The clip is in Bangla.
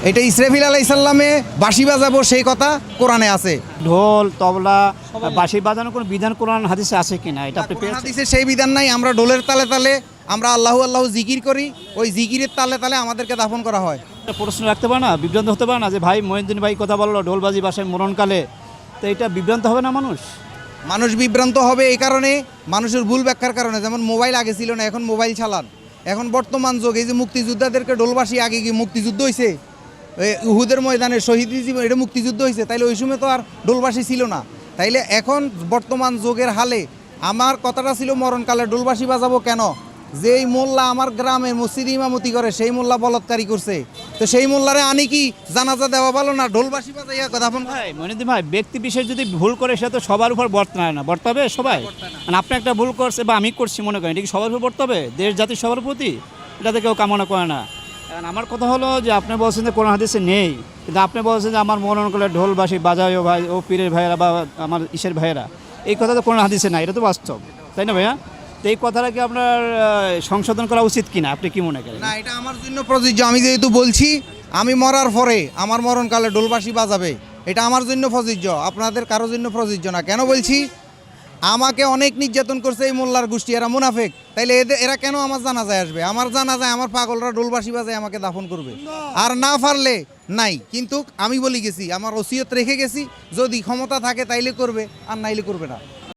এটা ইসরাফিল আলাইহিস সালামে বাঁশি বাজাবো সেই কথা কোরআনে আছে। ঢোল তবলা বাঁশি বাজানোর কোনো বিধান কোরআন হাদিসে আছে কিনা এটা আপনি কোরআন পেয়েছেন? হাদিসে সেই বিধান নাই। আমরা ঢোলের তালে তালে আমরা আল্লাহু আল্লাহু জিকির করি, ওই জিকিরের তালে তালে আমাদেরকে দাফন করা হয়। একটা প্রশ্ন রাখতে পারে না, বিভ্রান্ত হতে পারে না যে ভাই মহিউদ্দিন ভাই কথা বললো ঢোলবাজি বাসায় মরণকালে, তো এটা বিভ্রান্ত হবে না মানুষ? মানুষ বিভ্রান্ত হবে এই কারণে, মানুষের ভুল ব্যাখ্যার কারণে। যেমন মোবাইল আগে ছিল না, এখন মোবাইল চালান। এখন বর্তমান যুগ, এই যে মুক্তিযোদ্ধাদেরকে ঢোলবাসী, আগে কি মুক্তিযুদ্ধ হয়েছে? উহুদের ময়দানে শহীদ জীবন, এটা মুক্তিযুদ্ধ হয়েছে। তাইলে ওই সময় তো আর ঢোলবাসী ছিল না। তাইলে এখন বর্তমান যুগের হালে আমার কথাটা ছিল মরণকালে ঢোলবাসী বাজাবো কেন? যেই মোল্লা আমার গ্রামের মসজিদ ইমামতি করে সেই মোল্লা বলৎকারী করছে, তো সেই মোল্লারে আনি কি জানাজা দেওয়া ভালো না ঢোলবাসী বাজাইয়া কথা বল? ভাই মহিউদ্দিন ভাই, ব্যক্তি বিশেষ যদি ভুল করে সেটা তো সবার উপর বর্তায় না, বর্তাবে সবাই। মানে আপনি একটা ভুল করছে বা আমি করছি মনে করেন, এটা কি সবার উপর বর্তাবে? দেশ জাতি সবার প্রতি এটাতে কেউ কামনা করে না। এখন আমার কথা হলো যে আপনি বলছেন যে কোরআন হাদিসে নেই, কিন্তু আপনি বলছেন যে আমার মরণ করলে ঢোলবাসী বাজায় ভাই, ও পীরের ভাইয়েরা বা আমার ইসের ভাইয়েরা, এই কথা তো কোরআন হাদিসে নাই, এটা তো বাস্তব, তাই না ভাইয়া? তো এই কথাটা কি আপনার সংশোধন করা উচিত কিনা, আপনি কি মনে করেন? না, এটা আমার জন্য প্রযোজ্য। আমি যেহেতু বলছি আমি মরার পরে আমার মরণকালে ঢোলবাসী বাজাবে, এটা আমার জন্য প্রযোজ্য, আপনাদের কারোর জন্য প্রযোজ্য না। কেন বলছি? আমাকে অনেক নির্যাতন করছে এই মোল্লার গোষ্ঠী, এরা মুনাফেক। তাইলে এরা কেন আমার জানাজায় আসবে? আমার জানাজায় আমার পাগলরা ঢোলবাসী বাজায় আমাকে দাফন করবে। আর না পারলে নাই। কিন্তু আমি বলি গেছি, আমার ওসিয়ত রেখে গেছি, যদি ক্ষমতা থাকে তাইলে করবে, আর নাইলে করবে না।